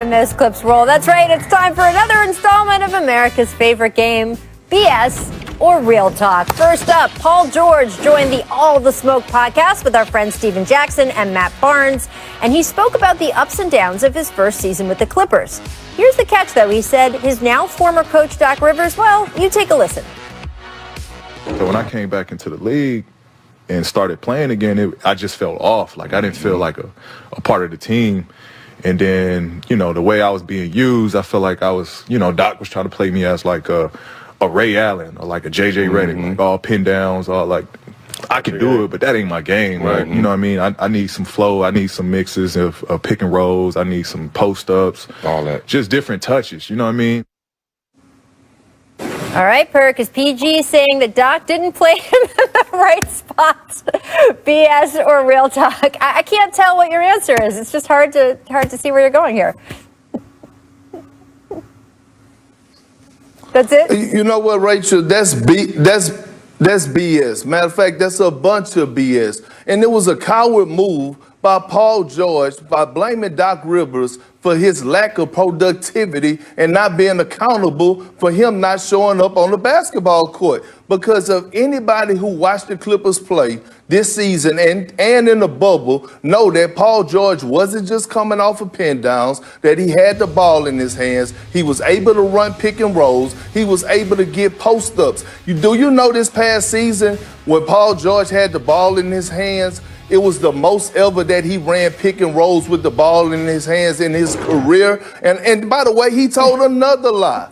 And those clips roll. That's right. It's time for another installment of America's favorite game, BS or Real Talk. First up, Paul George joined the All the Smoke podcast with our friends Steven Jackson and Matt Barnes, and he spoke about the ups and downs of his first season with the Clippers. Here's the catch, though. He said his now former coach, Doc Rivers, well, you take a listen. So when I came back into the league and started playing again, I just felt off. Like I didn't feel like a part of the team. And then, the way I was being used, I felt like I was, Doc was trying to play me as like a Ray Allen or like a JJ Redick, like all pin downs, all like I can do it, but that ain't my game, right? You know what I mean? I need some flow. I need some mixes of pick and rolls. I need some post ups, all that, just different touches. You know what I mean? All right, Perk, is PG saying that Doc didn't play him in the right spots? BS or Real Talk? I can't tell what your answer is. It's just hard to see where you're going here. That's it? You know what, Rachel? That's BS. Matter of fact, that's a bunch of BS. And it was a coward move by Paul George by blaming Doc Rivers for his lack of productivity and not being accountable for him not showing up on the basketball court. Because of anybody who watched the Clippers play this season and in the bubble know that Paul George wasn't just coming off of pin downs, that he had the ball in his hands. He was able to run pick and rolls. He was able to get post ups. Do you know this past season when Paul George had the ball in his hands, it was the most ever that he ran pick and rolls with the ball in his hands in his career. And by the way, he told another lie.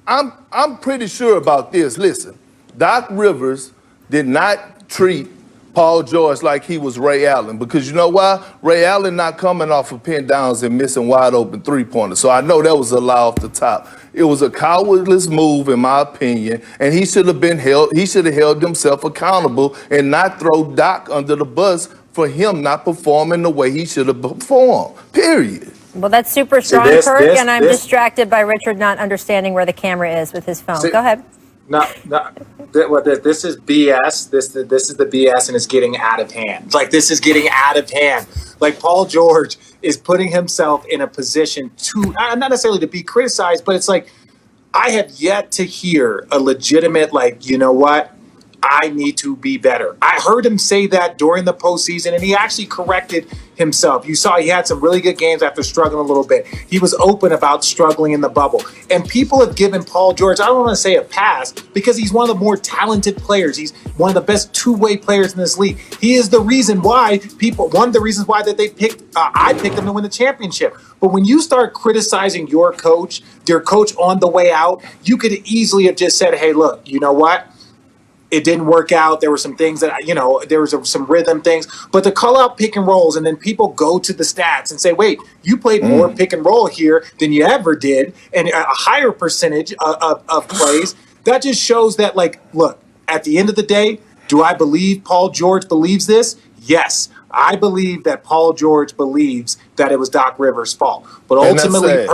I'm pretty sure about this. Listen, Doc Rivers did not treat Paul George like he was Ray Allen, because you know why? Ray Allen not coming off of pin downs and missing wide open three-pointers. So I know that was a lie off the top. It was a cowardless move, in my opinion, and he should have held himself accountable and not throw Doc under the bus for him not performing the way he should have performed, period. Well, that's super strong, Perk, and I'm distracted by Richard not understanding where the camera is with his phone. Go ahead. This is BS. This is the BS, and it's getting out of hand. Like, this is getting out of hand. Like, Paul George is putting himself in a position to, not necessarily to be criticized, but it's like, I have yet to hear a legitimate, like, you know what? I need to be better. I heard him say that during the postseason, and he actually corrected himself. You saw he had some really good games after struggling a little bit. He was open about struggling in the bubble. And people have given Paul George, I don't want to say a pass, because he's one of the more talented players. He's one of the best two-way players in this league. He is the reason why one of the reasons why that they picked, I picked him to win the championship. But when you start criticizing your coach on the way out, you could easily have just said, hey, look, you know what? It didn't work out. There were some things that, there was some rhythm things. But to call out pick and rolls and then people go to the stats and say, wait, you played more pick and roll here than you ever did and a higher percentage of plays, that just shows that, like, look, at the end of the day, do I believe Paul George believes this? Yes. I believe that Paul George believes that it was Doc Rivers' fault. But ultimately,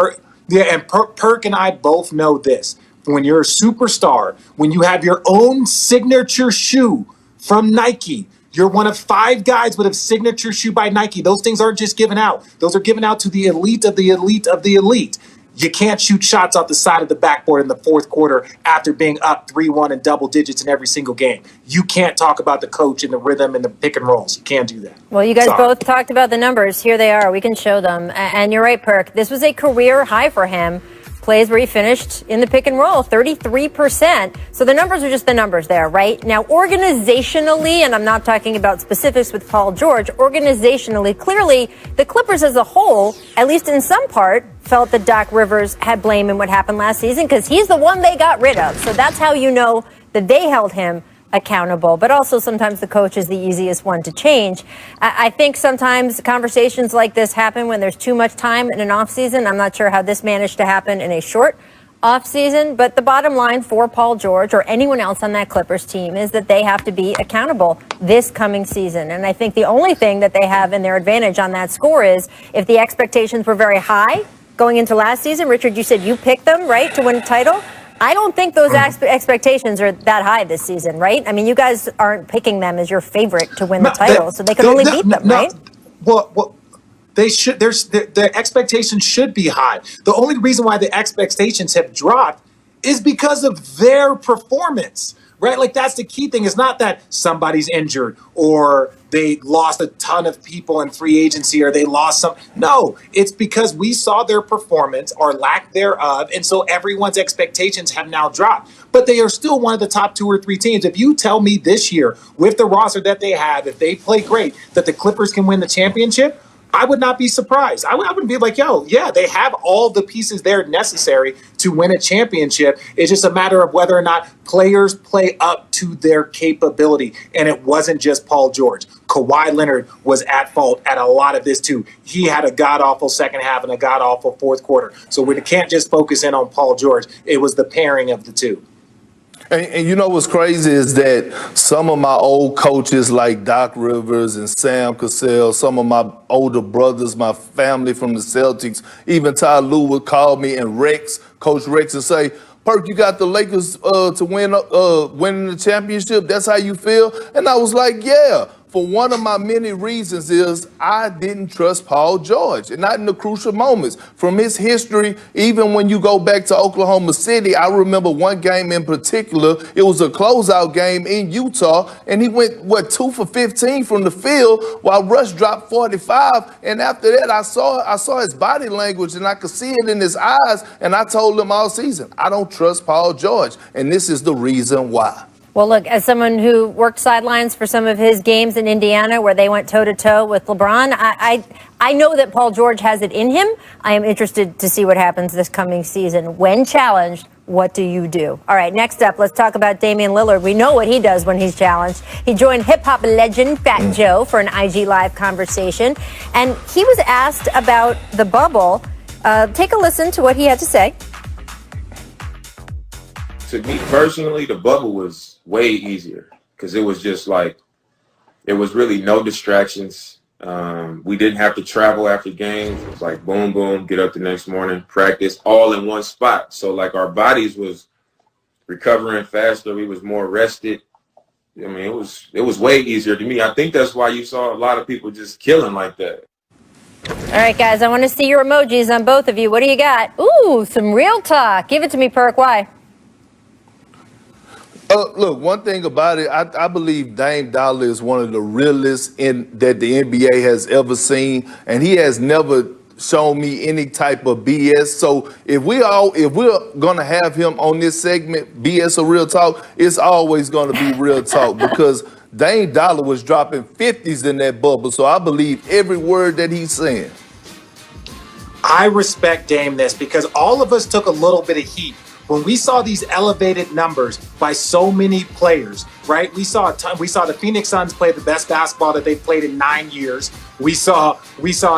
Perk and I both know this. When you're a superstar, when you have your own signature shoe from Nike, you're one of 5 guys with a signature shoe by Nike. Those things aren't just given out. Those are given out to the elite of the elite of the elite. You can't shoot shots off the side of the backboard in the fourth quarter after being up 3-1 in double digits in every single game. You can't talk about the coach and the rhythm and the pick and rolls. You can't do that. Well, you guys both talked about the numbers. Here they are. We can show them. And you're right, Perk. This was a career high for him. Plays where he finished in the pick and roll, 33%. So the numbers are just the numbers there, right? Now, organizationally, and I'm not talking about specifics with Paul George, organizationally, clearly, the Clippers as a whole, at least in some part, felt that Doc Rivers had blame in what happened last season because he's the one they got rid of. So that's how you know that they held him accountable, but also sometimes the coach is the easiest one to change. I think sometimes conversations like this happen when there's too much time in an off season. I'm not sure how this managed to happen in a short off season, but the bottom line for Paul George or anyone else on that Clippers team is that they have to be accountable this coming season. And I think the only thing that they have in their advantage on that score is if the expectations were very high going into last season. Richard, you said you picked them, right, to win a title. I don't think those expectations are that high this season, right? I mean, you guys aren't picking them as your favorite to win the title, so they could only beat them, right? Well, The expectations should be high. The only reason why the expectations have dropped is because of their performance, right? Like, that's the key thing. It's not that somebody's injured or they lost a ton of people in free agency or they lost some. No, it's because we saw their performance or lack thereof. And so everyone's expectations have now dropped. But they are still one of the top 2 or 3 teams. If you tell me this year, with the roster that they have, if they play great, that the Clippers can win the championship, I would not be surprised. I wouldn't be like, yo, yeah, they have all the pieces there necessary to win a championship. It's just a matter of whether or not players play up to their capability. And it wasn't just Paul George. Kawhi Leonard was at fault at a lot of this too. He had a god-awful second half and a god-awful fourth quarter. So we can't just focus in on Paul George. It was the pairing of the two. And you know what's crazy is that some of my old coaches like Doc Rivers and Sam Cassell, some of my older brothers, my family from the Celtics, even Ty Lue would call me and Coach Rex, and say, Perk, you got the Lakers to winning the championship? That's how you feel? And I was like, yeah. For one of my many reasons is I didn't trust Paul George, and not in the crucial moments. From his history, even when you go back to Oklahoma City, I remember one game in particular. It was a closeout game in Utah, and he went, 2 for 15 from the field while Russ dropped 45. And after that, I saw his body language, and I could see it in his eyes, and I told him all season, I don't trust Paul George, and this is the reason why. Well, look, as someone who worked sidelines for some of his games in Indiana where they went toe-to-toe with LeBron, I know that Paul George has it in him. I am interested to see what happens this coming season. When challenged, what do you do? All right, next up, let's talk about Damian Lillard. We know what he does when he's challenged. He joined hip-hop legend Fat Joe for an IG Live conversation, and he was asked about the bubble. Take a listen to what he had to say. To me personally, the bubble was way easier because it was just like, it was really no distractions. We didn't have to travel after games. It was like boom, boom, get up the next morning, practice all in one spot. So like our bodies was recovering faster. We was more rested. I mean, it was way easier to me. I think that's why you saw a lot of people just killing like that. All right, guys, I want to see your emojis on both of you. What do you got? Ooh, some real talk. Give it to me, Perk. Why? Look, one thing about it, I believe Dame Dollar is one of the realest that the NBA has ever seen, and he has never shown me any type of BS. So if we're gonna have him on this segment, BS or real talk, it's always gonna be real talk because Dame Dollar was dropping 50s in that bubble. So I believe every word that he's saying. I respect Dame this because all of us took a little bit of heat when we saw these elevated numbers by so many players, right? We saw the Phoenix Suns play the best basketball that they've played in 9 years. We saw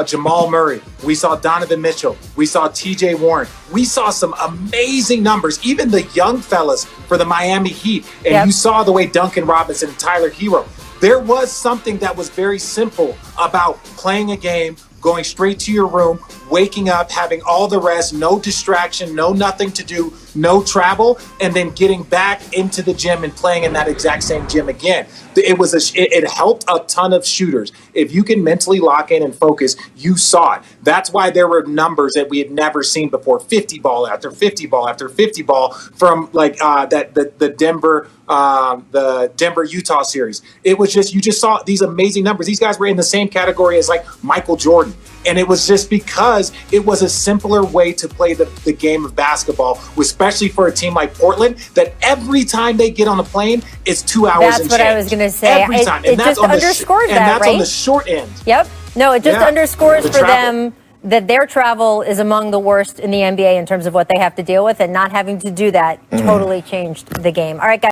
Jamal Murray. We saw Donovan Mitchell. We saw TJ Warren. We saw some amazing numbers, even the young fellas for the Miami Heat. And You saw the way Duncan Robinson and Tyler Hero. There was something that was very simple about playing a game, going straight to your room, waking up, having all the rest, no distraction, no nothing to do, no travel, and then getting back into the gym and playing in that exact same gym again. It helped a ton of shooters. If you can mentally lock in and focus, you saw it. That's why there were numbers that we had never seen before. 50 ball after 50 ball after 50 ball from like the Denver Utah series. It was just, you just saw these amazing numbers. These guys were in the same category as like Michael Jordan. And it was just because it was a simpler way to play the game of basketball, especially for a team like Portland, that every time they get on a plane, it's 2 hours That's and what change. I was going to say. Every time. It just underscores that, And that's right? on the short end. Yep. No, it just underscores The for travel. them that their travel is among the worst in the NBA in terms of what they have to deal with, and not having to do that totally changed the game. All right, guys.